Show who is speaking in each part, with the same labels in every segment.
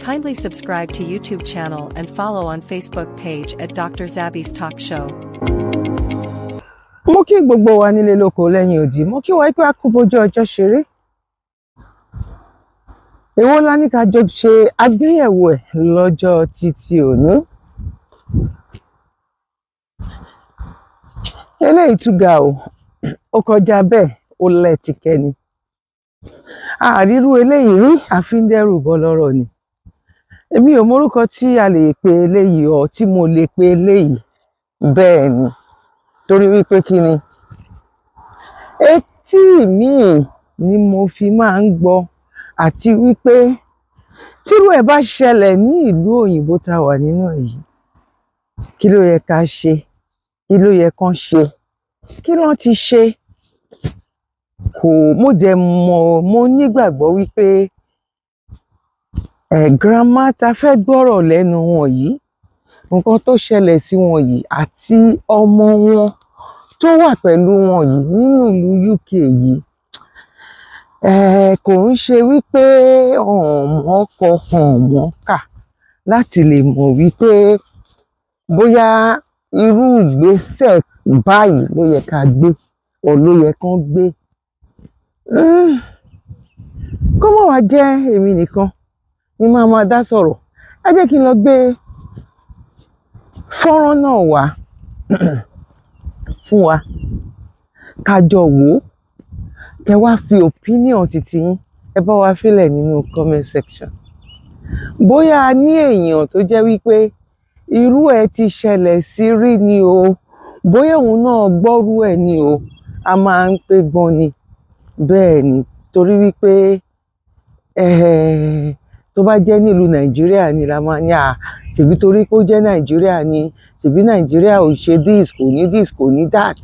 Speaker 1: Kindly subscribe to YouTube channel and follow on Facebook page at Dr. Zabby's Talk Show.
Speaker 2: Mo kí gbogbo wa nílé lóko lẹ́yìn odi, mo kí wa pé a kú bójú ọjọ́ ṣeré. Èwo la ní ká jọ ṣe àgbéyẹ̀wò ẹ̀ lọ́jọ́ títí òní. Eléyìí tún ga o, ó kọjá bẹ́ẹ̀, ó lẹ́tìkẹ́ni. Àrírú eléyìí rí àfíndẹ́rù bọ́ lọ́rọ̀ ni. Èmi ò mórúkọ tí a lè pe eléyìí ọ tí mo lè pe eléyìí bẹ́ẹ̀ ni. Torí wípé kí ni? Etí mi ni mo fi máa ń gbọ́ àti wípé tírú ẹ̀ bá ṣẹlẹ̀ ní ìlú òyìnbó tá a wà nínú èyí, kí ló yẹ ká ṣe? Kí ló yẹ kán ṣe? Kí ló ti ṣe? Mo dẹ̀ mọ̀, mo nígbàgbọ́ wípé grandma ta fẹ́ gbọ́rọ̀ lẹ́nu wọn yìí, nǹkan tó ṣẹlẹ̀ sí wọn yìí àti ọmọ wọn tó wà pẹ̀lú wọn yìí nínú ìlú UK yìí, kò ń ṣe wípé ọ̀mọ́ kọ ọ̀mọ́ kà láti lè mọ̀ wípé bóyá irú ìgbésẹ̀ báyìí ló yẹ ká gbé ọ̀ ló yẹ kán gbé. Kó má wá jẹ́ èmi nìkan ni máa dá sọ̀rọ̀. Ẹ jẹ́ kí n lọ gbé fọ́nrán náà wá fún wa ká jọ wò ó, kẹ wá fi opinion titi yín ẹ bá wa fílẹ̀ nínú comment section. Bóyá a ní èèyàn tó jẹ́ wípé irú ẹ̀ ti ṣẹlẹ̀ sí rí ni o, bóyá òun náà gbọ́rú ẹ̀ ni o, a máa ń pé gbọ́n ni. Bẹ́ẹ̀ ni, torí wípé tó bá jẹ́ nílùú Nàìjíríà ni la máa ní ṣèbí torí pé ó jẹ́ Nàìjíríà ni, ṣèbí Nàìjíríà ò ṣe this, kò ní this, kò ní that.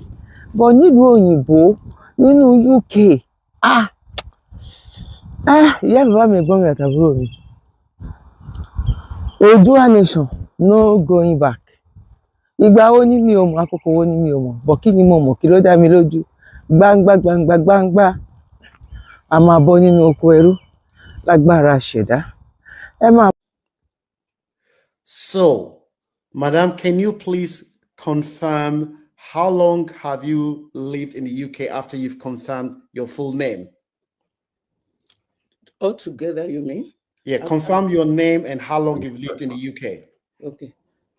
Speaker 2: But nílùú òyìnbó, nínú UK, ìyá bàbá mi, ẹ̀gbọ́n mi àtàbúrò mi, Oòduà nation, no going back. Ìgbà wo ni mi ò mọ̀, àkókò wo ni mi ò mọ̀, bọ̀ kí ni mo mọ̀, kí ló dá mi lójú? Gbangba gbangba gbangba a máa bọ́ nínú oko ẹrú lágbára ṣẹ̀dá.
Speaker 3: So, Madam, can you please confirm how long have you lived in the UK after you've confirmed your full name?
Speaker 4: Altogether, you mean?
Speaker 3: Yeah, confirm your name and how long you've lived in the UK.
Speaker 4: Okay.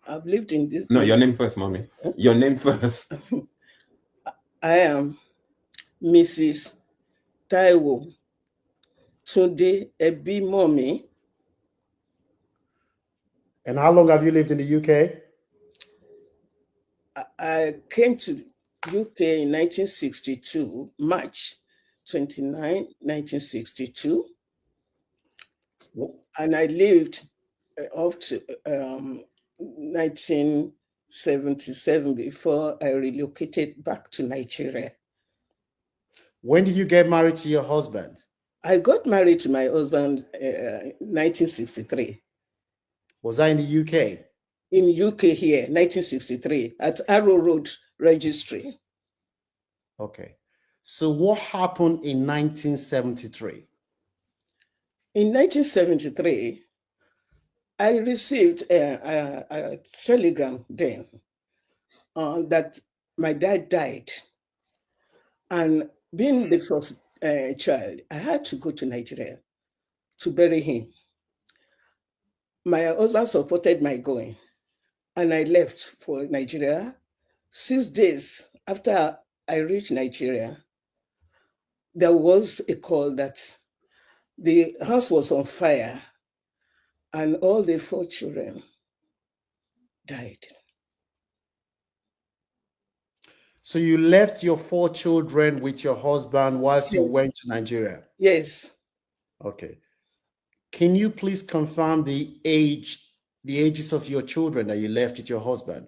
Speaker 4: I've lived in this.
Speaker 5: No, your name first, mommy. Your name first.
Speaker 4: I am Mrs. Taiwo Tunde Ebi Mommy.
Speaker 3: And how long have you lived in the UK?
Speaker 4: I came to UK in 1962, March 29, 1962. And I lived up to 1977 before I relocated back to Nigeria.
Speaker 3: When did you get married to your husband?
Speaker 4: I got married to my husband in 1963.
Speaker 3: Was that in the UK?
Speaker 4: In UK here, 1963, at Arrow Road Registry.
Speaker 3: Okay. So what happened in 1973?
Speaker 4: In 1973, I received a telegram then that my dad died. And being the first child, I had to go to Nigeria to bury him. My husband supported my going, and I left for Nigeria. 6 days after I reached Nigeria, there was a call that the house was on fire and all the 4 children died.
Speaker 3: So you left your 4 children with your husband whilst you went to Nigeria?
Speaker 4: Yes.
Speaker 3: Okay. Can you please confirm the ages of your children that you left with your husband?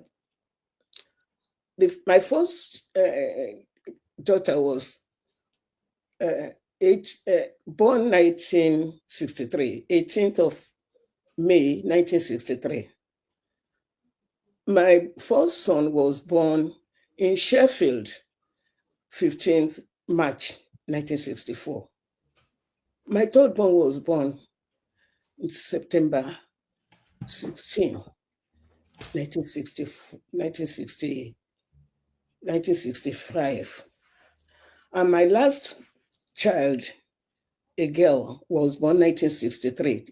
Speaker 4: My first daughter was born 1963, 18th of May 1963. My first son was born in Sheffield, 15th March 1964. My third born was born in September 16, 1960, 1960, 1965. And my last child, a girl, was born 1963,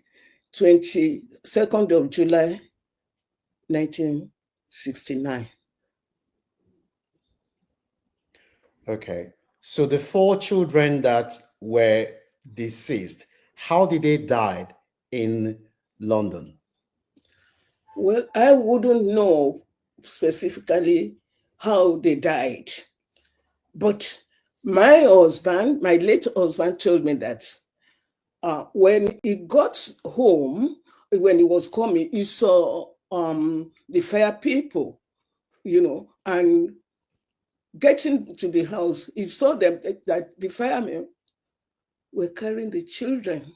Speaker 4: 22nd of July, 1969.
Speaker 3: Okay. So the 4 children that were deceased, how did they die in London?
Speaker 4: Well, I wouldn't know specifically how they died, but my husband, my late husband, told me that when he got home, when he was coming, he saw the fire people, and getting to the house, he saw them that the firemen were carrying the children,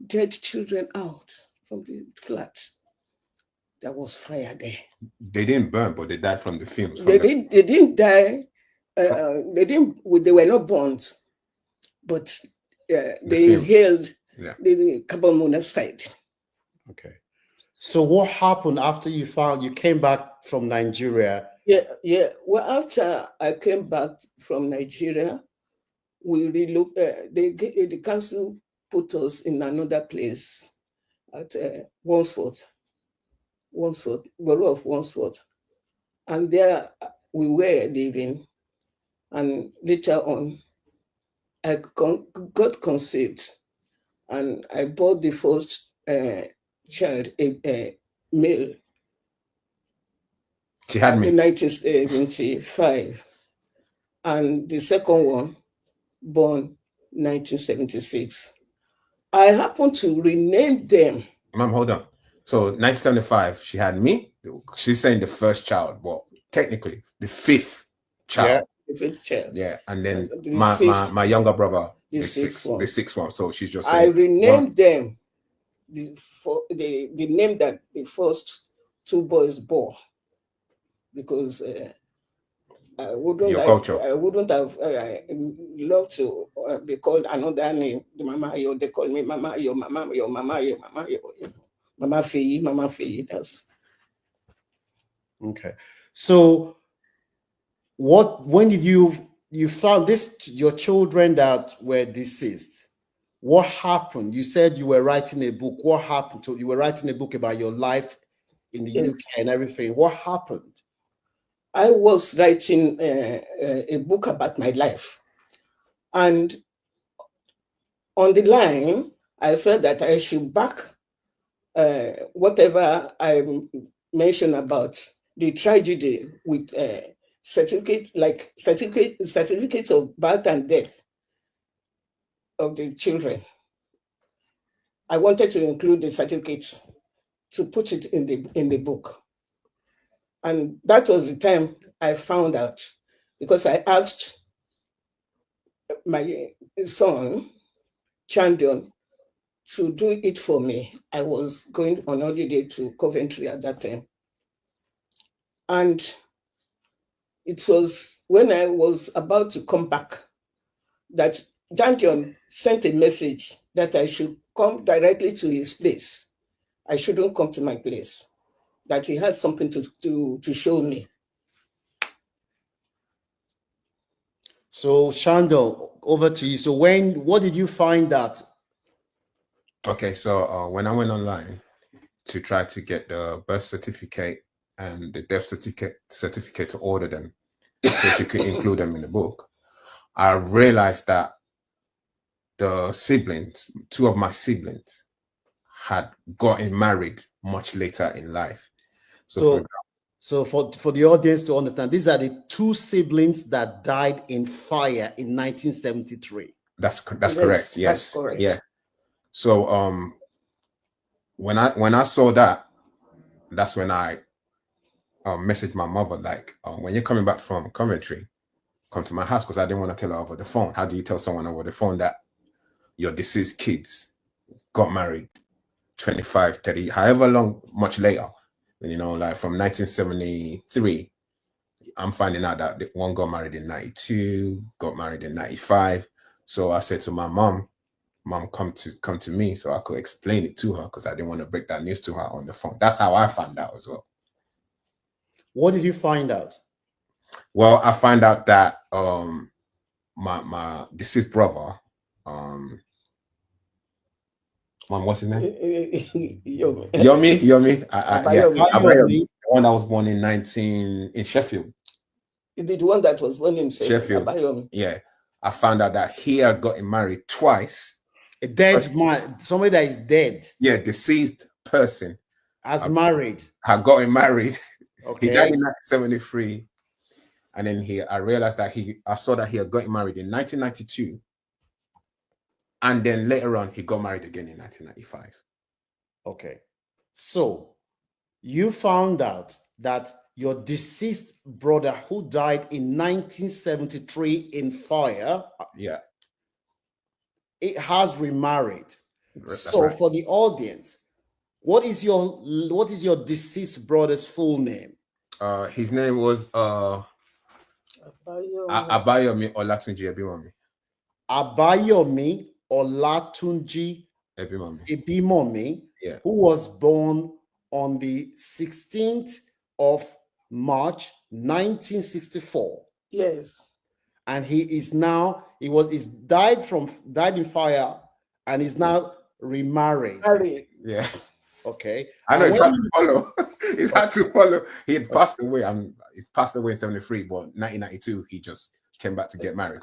Speaker 4: dead children, out from the flat. There was fire there.
Speaker 5: They didn't burn, but they died from the fumes.
Speaker 4: They didn't die. They were not burned, but they inhaled the carbon monoxide.
Speaker 3: Okay. So what happened after you came back from Nigeria?
Speaker 4: Yeah. Well, after I came back from Nigeria, we relooked. The council put us in another place at Wandsworth, borough of Wandsworth, and there we were living. And later on, I got conceived, and I bought the first child, a male.
Speaker 5: She had me
Speaker 4: in 1975, and the second one born 1976. I happened to rename them.
Speaker 5: Mom, hold on. So 1975, she had me. She's saying the first child, well, technically the 5th child.
Speaker 4: Yeah, the 5th child.
Speaker 5: Yeah, and then my younger brother, the 6th one. So she's just saying.
Speaker 4: I renamed them the name that the first 2 boys bore, because I wouldn't have loved to be called another name. The Mama Yo, they call me Mama Yo, Mama Yo, Mama Yo, Mama Yo, Mama Feyi. That's
Speaker 3: okay. So when did you found your children that were deceased? What happened? You said you were writing a book. What happened? You were writing a book about your life in the UK and everything. What happened?
Speaker 4: I was writing a book about my life, and on the line, I felt that I should back whatever I mentioned about the tragedy with certificates of birth and death of the children. I wanted to include the certificates to put it in the book. And that was the time I found out, because I asked my son, Chandon, to do it for me. I was going on holiday to Coventry at that time. And it was when I was about to come back that Chandon sent a message that I should come directly to his place. I shouldn't come to my place, that he had something to show me.
Speaker 3: So Shando, over to you. So what did you find out?
Speaker 5: Okay, so when I went online to try to get the birth certificate and the death certificate to order them so she could include them in the book, I realized that the siblings, 2 of my siblings, had gotten married much later in life.
Speaker 3: So for the audience to understand, these are the 2 siblings that died in fire in 1973.
Speaker 5: That's correct. Yes,
Speaker 4: that's correct.
Speaker 5: Yeah. So when I saw that, that's when I messaged my mother, like, when you're coming back from Coventry, come to my house, because I didn't want to tell her over the phone. How do you tell someone over the phone that your deceased kids got married 25, 30, however long, much later? Like from 1973, I'm finding out that one got married in 92, got married in 95. So I said to my mom, mom come to me so I could explain it to her, because I didn't want to break that news to her on the phone. That's how I found out as well.
Speaker 3: What did you find out?
Speaker 5: Well, I find out that my deceased brother, mom, what's his name?
Speaker 4: Yomi.
Speaker 5: Yomi.
Speaker 4: Abayomi.
Speaker 5: The one that was born in Sheffield.
Speaker 4: The one that was born in
Speaker 5: Sheffield.
Speaker 4: Abayomi.
Speaker 5: Yeah. I found out that he had gotten married twice.
Speaker 3: A dead man, somebody that is dead.
Speaker 5: Yeah, deceased person.
Speaker 3: As married.
Speaker 5: Had gotten married.
Speaker 3: Okay.
Speaker 5: He died in 1973. And then I realized that I saw that he had gotten married in 1992. And then later on, he got married again in 1995.
Speaker 3: Okay. So you found out that your deceased brother, who died in 1973 in fire,
Speaker 5: yeah,
Speaker 3: it has remarried.
Speaker 5: That's
Speaker 3: So
Speaker 5: right.
Speaker 3: for the audience, what is your deceased brother's full name?
Speaker 5: His name was Abayomi Olatunji Ebimomi.
Speaker 3: Abayomi Olatunji Ebimomi,
Speaker 5: yeah,
Speaker 3: who was born on the 16th of March 1964.
Speaker 4: Yes.
Speaker 3: And he died in fire and is now remarried.
Speaker 5: Yeah.
Speaker 3: Okay.
Speaker 5: I know it's hard to follow. It's hard to follow. He had passed away. He's passed away in 73, but 1992 he just came back to get married.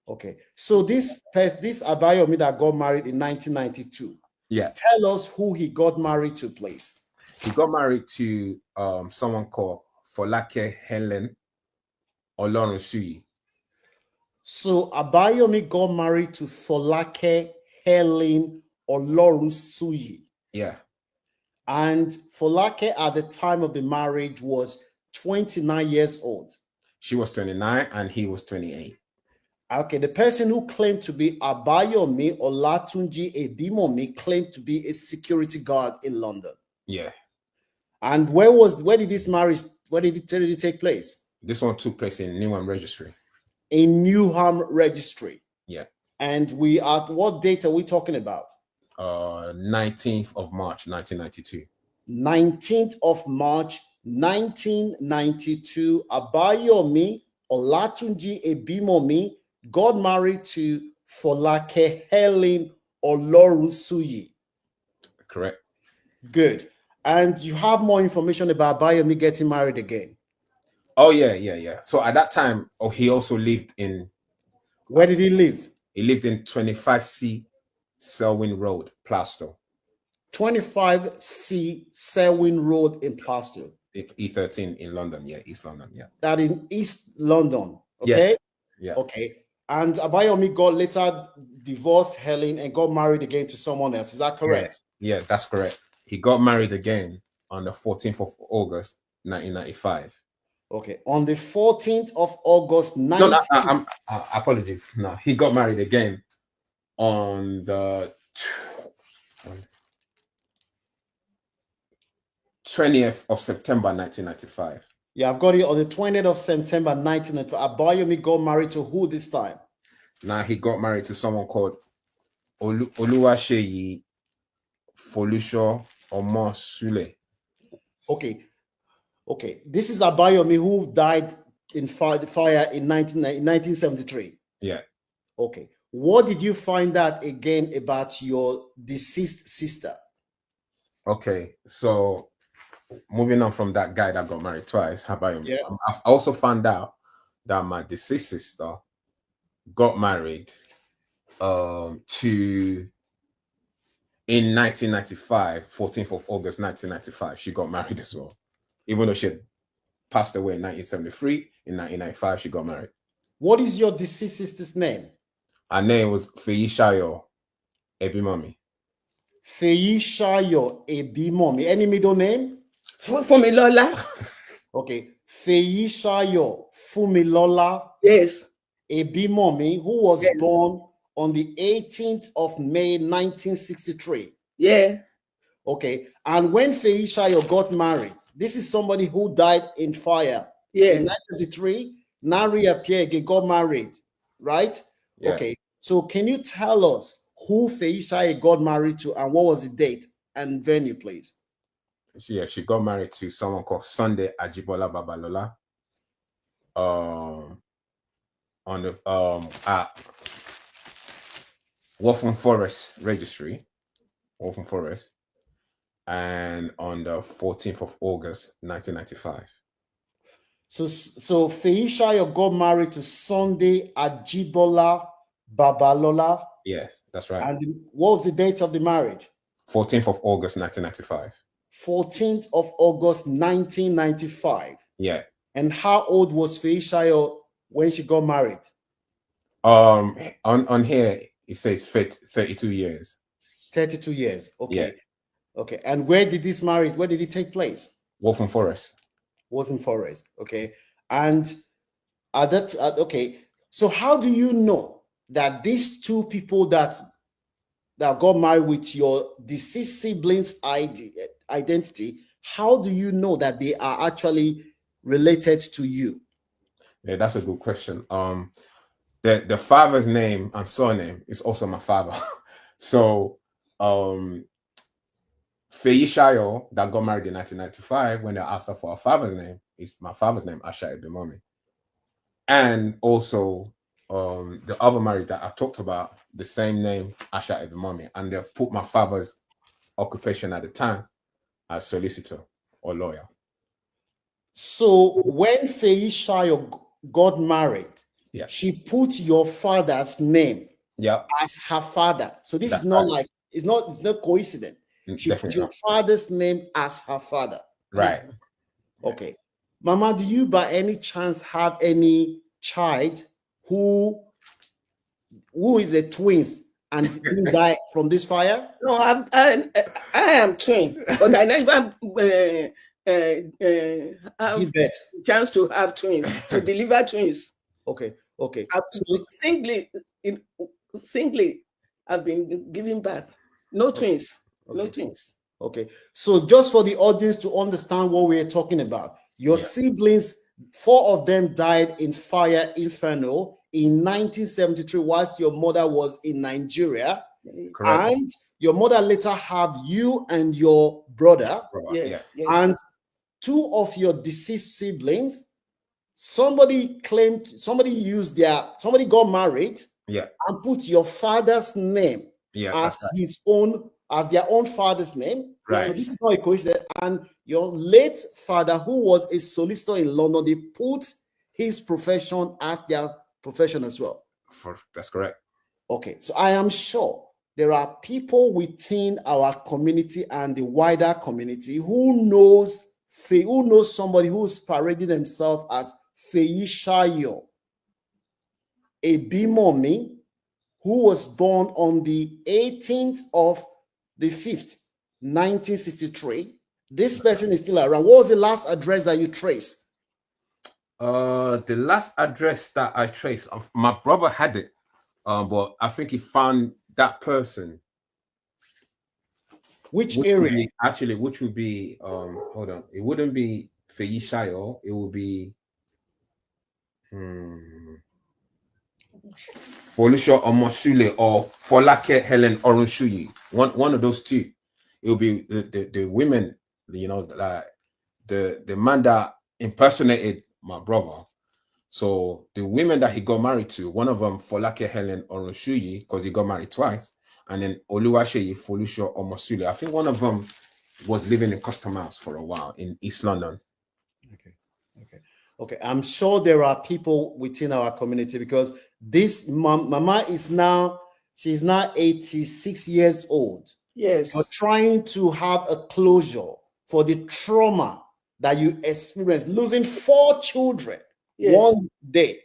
Speaker 3: Okay. So this Abayomi that got married in 1992.
Speaker 5: Yeah.
Speaker 3: Tell us who he got married to, please.
Speaker 5: He got married to someone called Folake Helen Olorunsuyi.
Speaker 3: So Abayomi got married to Folake Helen Olorunsuyi.
Speaker 5: Yeah.
Speaker 3: And Folake at the time of the marriage was 29 years old.
Speaker 5: She was 29 and he was 28.
Speaker 3: Okay, the person who claimed to be Abayomi Olatunji Ebimomi claimed to be a security guard in London.
Speaker 5: Yeah.
Speaker 3: And where did it take place?
Speaker 5: This one took place in Newham Registry.
Speaker 3: In Newham Registry.
Speaker 5: Yeah.
Speaker 3: And what date are we talking about?
Speaker 5: 19th of March, 1992.
Speaker 3: 19th of March, 1992, Abayomi Olatunji Ebimomi got married to Folake Helen Olorunsuyi.
Speaker 5: Correct.
Speaker 3: Good. And you have more information about Abayomi getting married again?
Speaker 5: Oh, yeah. So at that time, he also lived in...
Speaker 3: Where did he live?
Speaker 5: He lived in 25C Selwyn Road, Plaistow.
Speaker 3: 25C Selwyn Road in Plaistow.
Speaker 5: E13 in London, yeah, East London, yeah.
Speaker 3: That in East London, okay?
Speaker 5: Yes. Yeah.
Speaker 3: Okay. And Abayomi later divorced Helen and got married again to someone else. Is that correct?
Speaker 5: Yeah, that's correct. He got married again on the 14th of August, 1995.
Speaker 3: Okay. On the 14th of August,
Speaker 5: apologies. No, he got married again on the 20th of September, 1995.
Speaker 3: Yeah, I've got it on the 20th of September, 1995. Abayomi got married to who this time?
Speaker 5: Now he got married to someone called Oluwaseyi Folusho Omosule.
Speaker 3: Okay. This is Abayomi who died in fire in 1973.
Speaker 5: Yeah.
Speaker 3: Okay. What did you find out again about your deceased sister?
Speaker 5: Okay, so moving on from that guy that got married twice, Abayomi.
Speaker 3: Yeah.
Speaker 5: I also found out that my deceased sister got married in 1995, 14th of August 1995. She got married as well. Even though she had passed away in 1973, in 1995 she got married.
Speaker 3: What is your deceased sister's name?
Speaker 5: Her name was Feishayo Ebimomi.
Speaker 3: Feishayo Ebimomi. Any middle name?
Speaker 4: Fumilola.
Speaker 3: Okay. Feishayo Fumilola.
Speaker 4: Yes.
Speaker 3: Ebimomi, who was born on the 18th of May, 1963.
Speaker 4: Yeah.
Speaker 3: Okay. And when Feishayo got married, this is somebody who died in fire.
Speaker 4: Yeah.
Speaker 3: In 1953, now reappeared again, got married, right?
Speaker 5: Yeah.
Speaker 3: Okay. So can you tell us who Feisha got married to and what was the date and venue, please?
Speaker 5: She got married to someone called Sunday Ajibola Babalola. On the at Waltham Forest Registry, Waltham Forest, and on the 14th of August, 1995.
Speaker 3: So Feisha got married to Sunday Ajibola Babalola.
Speaker 5: Yes, that's right.
Speaker 3: And what was the date of the marriage?
Speaker 5: 14th of August, 1995.
Speaker 3: 14th of August, 1995.
Speaker 5: Yeah.
Speaker 3: And how old was Feisha when she got married?
Speaker 5: On here it says 32 years.
Speaker 3: 32 years. Okay.
Speaker 5: Yeah.
Speaker 3: Okay. And where did it take place?
Speaker 5: Waltham Forest.
Speaker 3: Waltham Forest. Okay. And okay. So how do you know that these two people that got married with your deceased siblings' identity, how do you know that they are actually related to you?
Speaker 5: Yeah, that's a good question. The father's name and surname is also my father. So Feisha that got married in 1995, when they asked her for her father's name, is my father's name, Asha Ibimomi. And also the other marriage that I talked about, the same name, Asha Ibimomi, and they put my father's occupation at the time as solicitor or lawyer.
Speaker 3: So when Feisha got married,
Speaker 5: yeah,
Speaker 3: she put your father's name as her father. So this is not like it's not coincidence. She put your father's name as her father.
Speaker 5: Right.
Speaker 3: Okay. Mama, do you by any chance have any child who is a twins and didn't die from this fire?
Speaker 4: No, I am twin, but I never have
Speaker 3: Give birth.
Speaker 4: chance to have twins, to deliver twins.
Speaker 3: Okay. Okay.
Speaker 4: Singly, I've been giving birth. No twins. Okay. No twins.
Speaker 3: Okay. So just for the audience to understand what we're talking about, your siblings, 4 of them died in fire inferno in 1973 whilst your mother was in Nigeria. Correct. And your mother later have you and your brother.
Speaker 4: Yes.
Speaker 3: And 2 of your deceased siblings, somebody got married and put your father's name as their own father's name.
Speaker 5: Right.
Speaker 3: So this is not a coincidence. And your late father, who was a solicitor in London, they put his profession as their profession as well.
Speaker 5: That's correct.
Speaker 3: Okay. So I am sure there are people within our community and the wider community who knows somebody who's parading themselves as Feisha Ibimomi, who was born on the 18th of the 5th, 1963. This person is still around. What was the last address that you traced?
Speaker 5: The last address that I traced, my brother had it, but I think he found that person.
Speaker 3: Which area?
Speaker 5: Which would be hold on. It wouldn't be Feisha. It would be Folusho Omosule or Folake Helen Orunshuyi. One of those two. It will be the women, like the man that impersonated my brother. So the women that he got married to, one of them Folake Helen Orunshuyi, because he got married twice, and then Oluwaseyi Folusho Omosule. I think one of them was living in Custom House for a while in East London.
Speaker 3: Okay. I'm sure there are people within our community, because this mama she's now 86 years old.
Speaker 4: Yes.
Speaker 3: You're trying to have a closure for the trauma that you experienced, losing 4 children one day.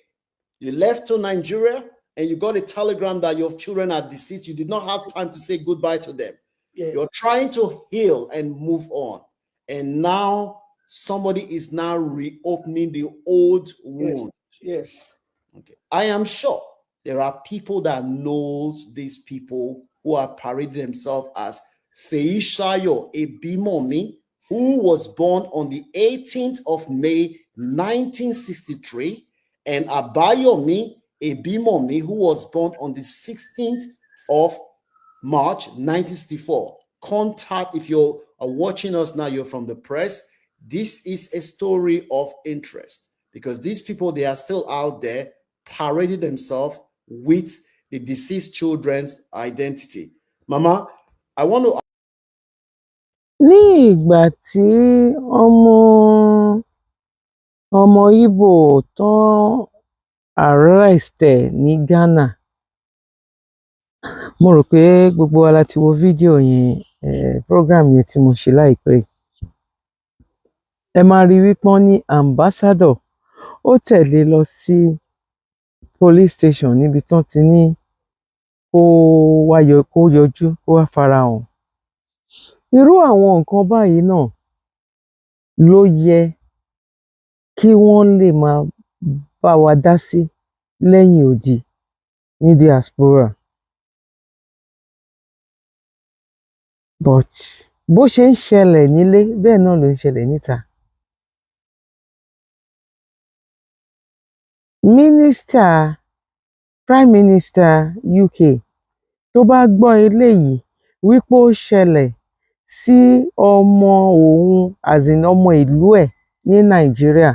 Speaker 3: You left to Nigeria and you got a telegram that your children are deceased. You did not have time to say goodbye to them. You're trying to heal and move on. And now somebody is now reopening the old wound.
Speaker 4: Yes.
Speaker 3: Okay. I am sure there are people that knows these people who are parading themselves as Feisha Ibimomi, who was born on the 18th of May, 1963, and Abayomi Ibimomi, who was born on the 16th of March 1964. Contact, if you are watching us now, you're from the press. This is a story of interest because these people, they are still out there parading themselves with the deceased children's identity. Mama, I want to.
Speaker 2: Ní ìgbà tí ọmọ Ìgbò tán arrest ẹ̀ ní Ghana, mo rò pé gbogbo wa la ti wo fídíò yẹn, program yẹn tí mo ṣe láìpẹ́ yìí. Ẹ máa rí wípé wọ́n ní ambassador ó tẹ̀lé lọ sí police station níbi tán ti ní kó yọjú kó wá farahàn. Irú àwọn nǹkan báyìí náà ló yẹ kí wọ́n lè máa bá wa dá sí lẹ́yìn odi ní diaspora. But bó ṣe ń ṣẹlẹ̀ nílé bẹ́ẹ̀ náà ló ń ṣẹlẹ̀ níta. Prime Minister UK tó bá gbọ́ eléyìí wípé ó ṣẹlẹ̀ sí ọmọ òun ọmọ ìlú ẹ̀ ní Nàìjíríà,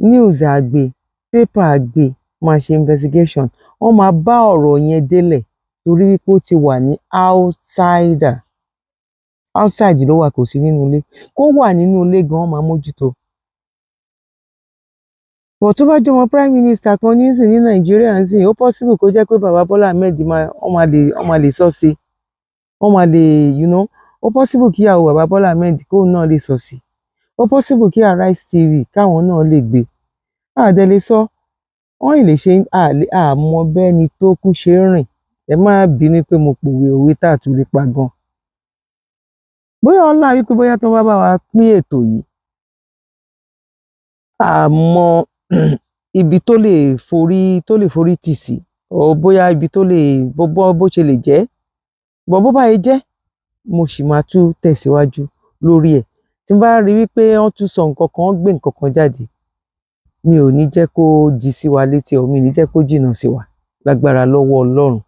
Speaker 2: news á gbé, paper á gbé, máa ṣe investigation, wọ́n máa bá ọ̀rọ̀ yẹn délẹ̀ torí wípé ó ti wà ní outside ló wà, kò sí nínú ilé. Kó wà nínú ilé gan, wọ́n máa mójútó. But tó bá jẹ́ ọmọ prime minister kan nísìn ní Nàìjíríà nísìn, ó possible kó jẹ́ pé bàbá Bọ́lá Ahmed wọ́n máa lè sọ sí, wọ́n máa lè, ó possible kí ìyàwó bàbá Bọ́lá Ahmed kóun náà lè sọ sí, ó possible kí Arise TV káwọn náà lè gbé. Àdẹ lè sọ, wọ́n lè ṣe àmọ́ bẹ́ni tó kú ṣe ń rìn. Ẹ má bínú pé mo pòwe òwe tá a tún lè pa gan. Bóyá ọlá wípé bóyá tó bá wa pín ètò yìí, àmọ́ ibi tó lè forí tì sí, ọ bóyá ibi tó lè bó ṣe lè jẹ́, bó bá yẹ jẹ́, mo sì máa tún tẹ̀síwájú lórí ẹ̀. Tí n bá rí wípé wọ́n tún sọ nǹkan kan, wọ́n gbé nǹkan kan jáde, mi ò ní jẹ́ kó di sí wa létí, mi ò ní jẹ́ kó jìnnà sí wa lágbára lọ́wọ́ Ọlọ́run.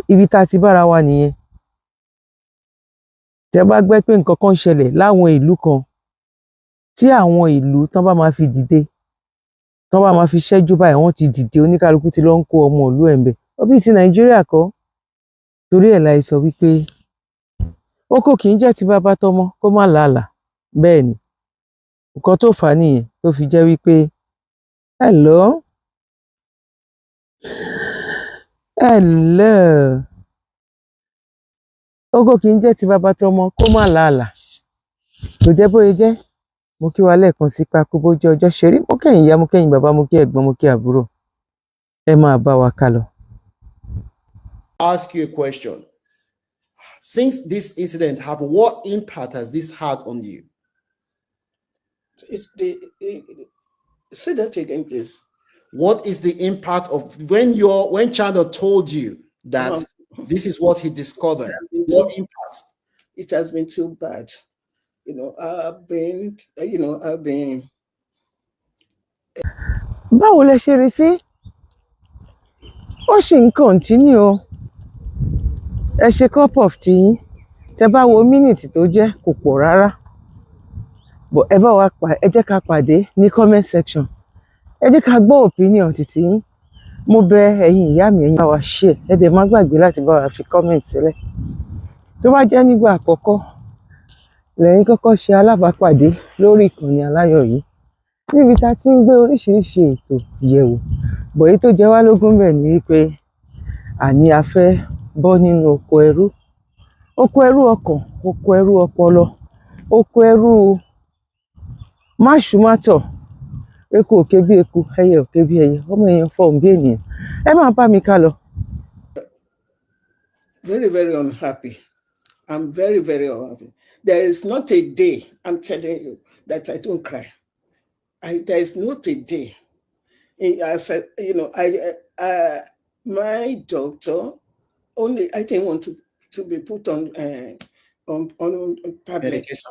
Speaker 2: Ibi tá a ti bára wa nìyẹn. Tẹ́ bá gbẹ́ pé nǹkan kan ṣẹlẹ̀ láwọn ìlú kan, tí àwọn ìlú tán bá máa fi dìde, tán bá máa fi ṣẹ́jú báyìí, wọ́n ti dìde, oníkálukú ti lọ ń kó ọmọ ìlú ẹ̀ ń bẹ̀. Bí ti Nàìjíríà kọ́, torí ẹ̀ la sọ wípé oko kì í jẹ́ ti bàbá tọmọ kó má làálàá. Bẹ́ẹ̀ ni nǹkan tó fà á nìyẹn tó fi jẹ́ wípé hello oko kì í jẹ́ ti bàbá tọmọ kó má làálàá. Kò jẹ́ bóyá jẹ́. Mo kí wa lẹ́ẹ̀kan sí pákó bójú ọjọ́ ṣe rí. Mo kẹ́yìn ìyá, mo kẹ́yìn bàbá, mo kí ẹ̀gbọ́n, mo kí àbúrò. Ẹ máa bá wa ká lọ.
Speaker 3: Ask you a question. Since this incident happened, what impact has this had on you?
Speaker 4: Say that again, please.
Speaker 3: What is the impact of when Chandler told you that this is what he discovered? What impact?
Speaker 4: It has been too bad. I've been.
Speaker 2: Báwo lẹ ṣe rí sí? Ó ṣì ń continue o. Ẹ ṣe cup of tea. Tẹ bá wo mínítì tó jẹ́ kò pọ̀ rárá. Ẹ jẹ́ ká pàdé ní comment section. Ẹ jẹ́ ká gbọ́ opinion títí yín. Mo bẹ̀ ẹ̀yin ìyá mi, ẹ̀yin bá wa share. Ẹ dẹ̀ má gbàgbé láti bá wa fi comment sílẹ̀. Tó bá jẹ́ nígbà àkọ́kọ́ lẹ́yìn kọ́kọ́ ṣe alábàápàdé lórí ìkànnì aláyọ̀ yìí, níbi tá a ti ń gbé oríṣiríṣi ètò yẹ̀wò. Èyí tó jẹ wá lógún bẹ̀ ni wípé àní a fẹ́ bọ́ nínú oko ẹrú ọkàn, oko ẹrú ọpọlọ, oko ẹrú máṣúmátọ̀, eku òkè bí eku, ẹyẹ òkè bí ẹyẹ, ọmọ èèyàn fọhùn bí ènìyàn. Ẹ máa bá mi ká lọ.
Speaker 4: Very, very unhappy. I'm very, very unhappy. There is not a day, I'm telling you, that I don't cry. There is not a day. I said, my doctor only, I didn't want to be put on tablets.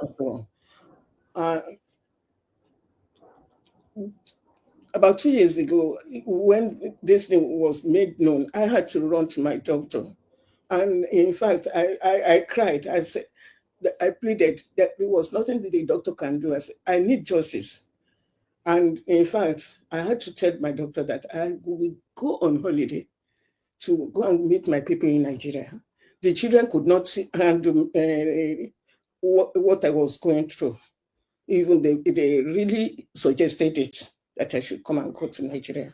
Speaker 4: About 2 years ago, when this thing was made known, I had to run to my doctor And in fact, I cried. I said, I pleaded that there was nothing that the doctor can do. I said, I need justice. And in fact, I had to tell my doctor that I would go on holiday to go and meet my people in Nigeria. The children could not handle what I was going through. Even they really suggested it, that I should come and go to Nigeria.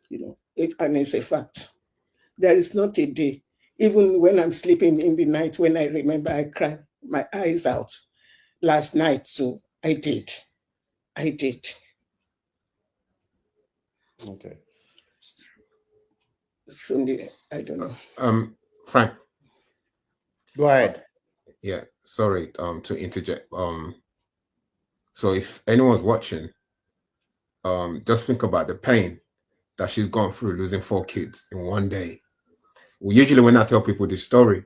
Speaker 4: And it's a fact. There is not a day, even when I'm sleeping in the night, when I remember, I cry my eyes out. Last night, so I did.
Speaker 3: Okay.
Speaker 4: Sunday, I don't know.
Speaker 5: Frank.
Speaker 3: Go ahead.
Speaker 5: Yeah, sorry, to interject. So if anyone's watching, just think about the pain that she's gone through losing 4 kids in one day. Usually when I tell people this story,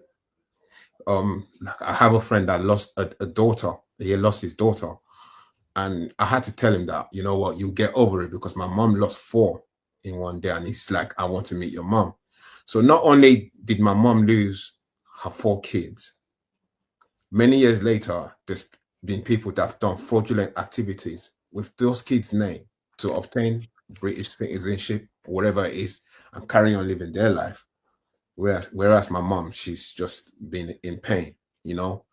Speaker 5: I have a friend that lost a daughter. He lost his daughter. And I had to tell him that, you know what, you get over it, because my mom lost 4 in one day. And he's like, I want to meet your mom. So not only did my mom lose her 4 kids, many years later, there's been people that have done fraudulent activities with those kids' name to obtain British citizenship, whatever it is, and carry on living their life. Whereas my mom, she's just been in pain, you know.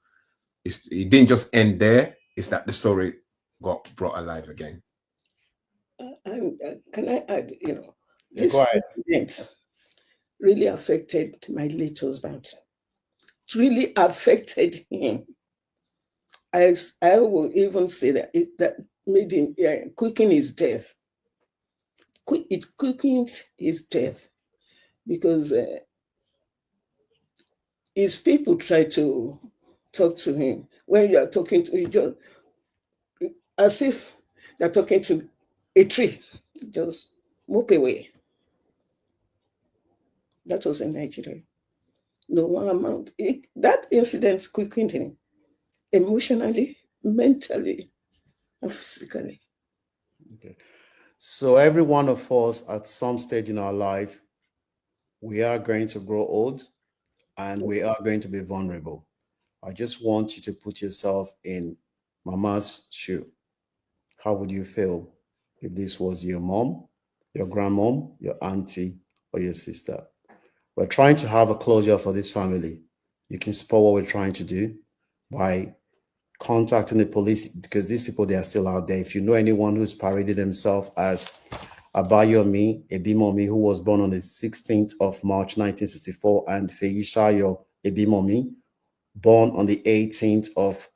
Speaker 5: It didn't just end there. It's that the story got brought alive again.
Speaker 4: And can I add, this event really affected my late husband. It really affected him. I will even say that that made him quickened his death. It quickened his death, because his people try to talk to him. When you are talking to him, just as if you're talking to a tree, just move away. That was in Nigeria. No one amount. That incident quickened him emotionally, mentally, and physically.
Speaker 3: Okay. So every one of us at some stage in our life, we are going to grow old and we are going to be vulnerable. I just want you to put yourself in Mama's shoe. How would you feel if this was your mom, your grandmom, your auntie, or your sister? We're trying to have a closure for this family. You can support what we're trying to do by contacting the police, because these people, they are still out there. If you know anyone who's paraded themselves as Abayomi Ebimomi, who was born on the 16th of March 1964, and Feishayo Ebimomi, born on the 18th of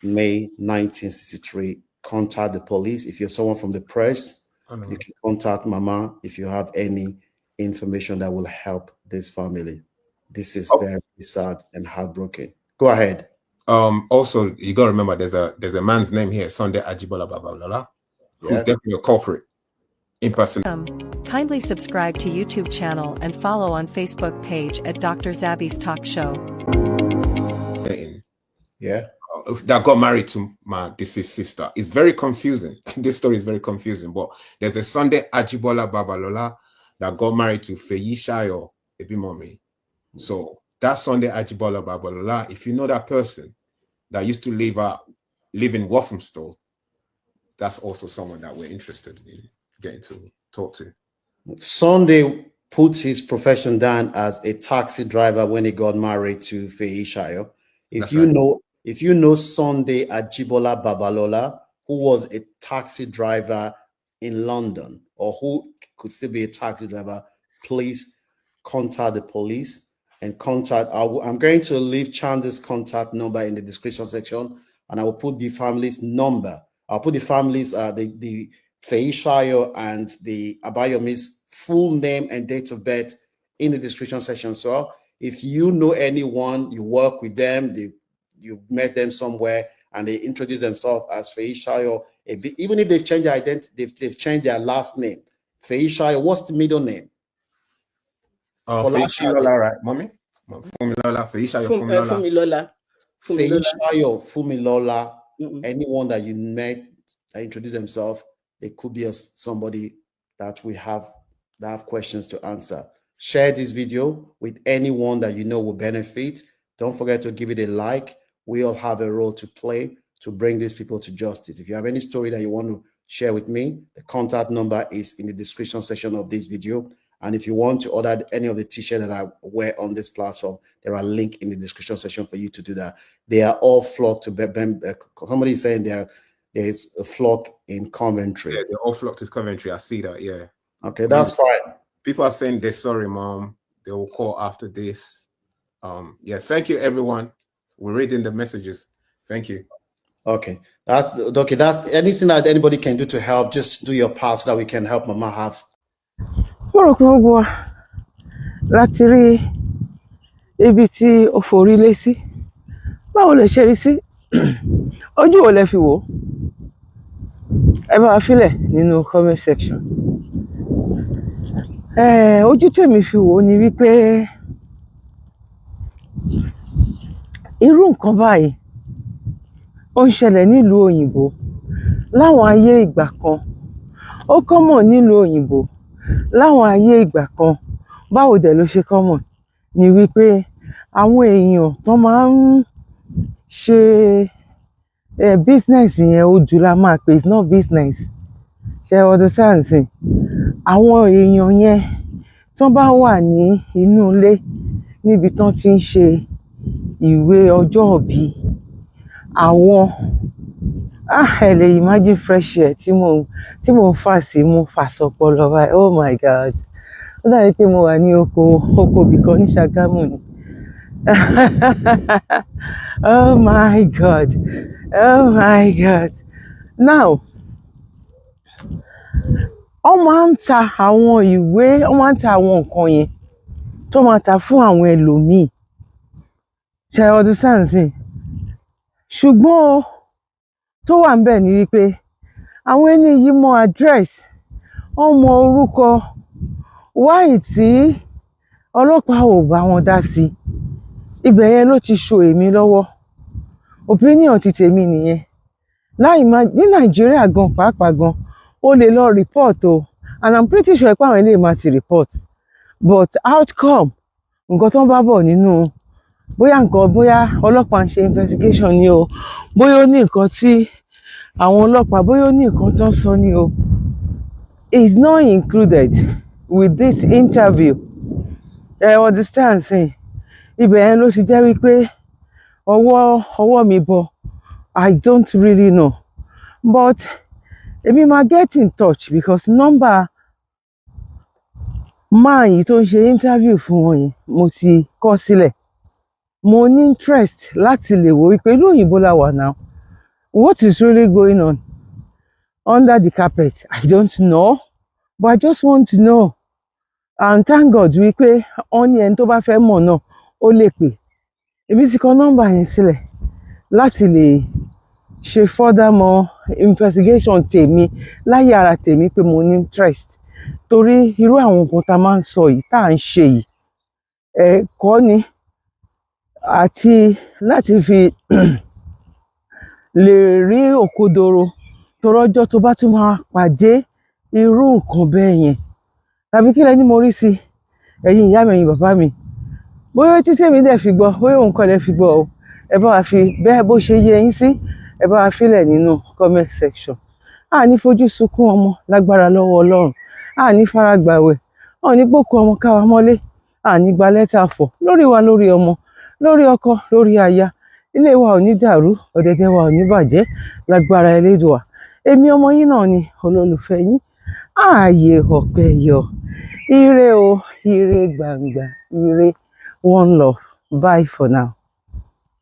Speaker 3: May 1963, contact the police. If you're someone from the press, you can contact Mama if you have any information that will help this family. This is very sad and heartbroken. Go ahead.
Speaker 5: Also, you got to remember, there's a man's name here, Sunday Ajibola Babalola, who's definitely a culprit in person.
Speaker 1: Kindly subscribe to YouTube channel and follow on Facebook page at Dr. Zabby's Talk Show.
Speaker 3: Yeah.
Speaker 5: That got married to my deceased sister. It's very confusing. This story is very confusing, but there's a Sunday Ajibola Babalola that got married to Feishayo Ebimomi. So that Sunday Ajibola Babalola, if you know that person that used to live in Walthamstow, that's also someone that we're interested in getting to talk to. Sunday
Speaker 3: puts his profession down as a taxi driver when he got married to Feishayo. If you know Sunday Ajibola Babalola, who was a taxi driver in London, or who could still be a taxi driver, please contact the police and contact. I'm going to leave Chanda's contact number in the description section, and I will put the family's number. I'll put the family's the Feishayo and the Abayomi's full name and date of birth in the description section. So if you know anyone, you work with them, you met them somewhere, and they introduce themselves as Feishayo, even if they've changed their identity, they've changed their last name. Feishayo, what's the middle name?
Speaker 5: Feishayo, right, mommy? Fumilola, Feishayo,
Speaker 4: Fumilola.
Speaker 3: Feishayo, Fumilola. Anyone that you met that introduce themselves, it could be somebody that we have questions to answer. Share this video with anyone that you know will benefit. Don't forget to give it a like. We all have a role to play to bring these people to justice. If you have any story that you want to share with me, the contact number is in the description section of this video. And if you want to order any of the t-shirts that I wear on this platform, there are links in the description section for you to do that. They are all flocked to somebody is saying there is a flock in Coventry.
Speaker 5: Yeah, they're all flocked to Coventry. I see that, yeah.
Speaker 3: Okay, that's fine.
Speaker 5: People are saying they're sorry, Mom. They will call after this. Yeah, thank you, everyone. We're reading the messages. Thank you.
Speaker 3: Okay, that's okay. That's anything that anybody can do to help. Just do your part so that we can help Mama have.
Speaker 2: Láti rí ibi tí ó forí lé sí. Báwo lẹ ṣe rí sí? Ojú wo lẹ fi wò? Ẹ bá wa fílẹ̀ nínú comment section. Ojú tèmi fi wò ni wípé irú nǹkan báyìí ó ń ṣẹlẹ̀ nílùú òyìnbó láwọn ayé ìgbà kan. Ó common nílùú òyìnbó láwọn ayé ìgbà kan. Báwo dẹ̀ ló ṣe common ni wípé àwọn èèyàn tó máa ń ṣe business yẹn ojú la máa pè, it's not business. Ṣé understand sí? Àwọn èèyàn yẹn tó bá wà ní inú ilé níbi tán ti ń ṣe ìwé ọjọ́ ìbí àwọn ẹ lè imagine fresh air tí mo ń fà sí, mo fà sọpọlọ báyìí. Oh my God, ó dàbí pé mo wà ní oko bìkan ní Ṣàgámù ni. Oh my God, oh my God. Now wọ́n máa ń ta àwọn ìwé, wọ́n máa ń ta àwọn nǹkan yẹn tó máa ta fún àwọn ẹlòmíì. Ṣé understand sí? Ṣùgbọ́n tó wà ńbẹ̀ ni wípé àwọn ẹni yìí mọ address, wọ́n mọ orúkọ. Why tí ọlọ́pàá ò bá wọn dá sí? Ibẹ̀ yẹn ló ti ṣo èmi lọ́wọ́. Opinion ti tèmi nìyẹn. Ní Nàìjíríà gan pàápàá gan, ó lè lọ report o, and I'm pretty sure pé àwọn eléyìí máa ti report, but outcome nǹkan tó ń bá bọ̀ nínú bóyá ọlọ́pàá ń ṣe investigation ni o, bóyá ó ní nǹkan tí àwọn ọlọ́pàá bóyá ó ní nǹkan tó ń sọ ni o, is not included with this interview. Understand sí? Ibẹ̀ yẹn ló ti jẹ́ wípé ọwọ́ mi bọ̀. I don't really know, but èmi máa get in touch because number máa yìí tó ń ṣe interview fún wọn yẹn mo ti kọ sílẹ̀. Mo ní interest láti lè wò wípé ìlú òyìnbó la wà now. What is really going on under the carpet? I don't know, but I just want to know. And thank God wípé wọ́n ní ẹni tó bá fẹ́ mọ̀ náà ó lè pè. Èmi ti kọ nọ́mbà yẹn sílẹ̀ láti lè ṣe furthermore investigation tèmi láyé ara tèmi pé mo ní interest. Torí irú àwọn nǹkan tá a máa ń sọ yìí tá à ń ṣe yìí ẹ̀kọ́ ni, àti láti fi lè rí òkodoro torọ́jọ́ tó bá tún máa pàdé irú nǹkan bẹ́ẹ̀ yẹn. Tàbí kí lẹ ní mo rí sí ẹ̀yin ìyá mi, ẹ̀yin bàbá mi? Bóyá títí èmi dẹ̀ fi gbọ́, bóyá òun kọ́ lẹ fi gbọ́ o. Ẹ bá wa fi bẹ́ẹ̀ bó ṣe yé yín sí, ẹ bá wa fílẹ̀ nínú comment section. Ní fojú sunkún ọmọ lágbára lọ́wọ́ Ọlọ́run. Ní faragbàwẹ̀. Ní gbókò ọmọ káwa mọ́lé. Ní gba lẹ́tà fọ̀ lórí wa, lórí ọmọ, lórí ọkọ, lórí aya. Ilé wa ò ní dàrú, ọ̀dẹ̀dẹ̀ wa ò ní bàjẹ́ lágbára Elédùà. Èmi ọmọ yín náà ni, olólùfẹ́ yín. Ààyè ọ̀pẹ yọ. Ire o, ire gbangba, ire, one love. Bye for now.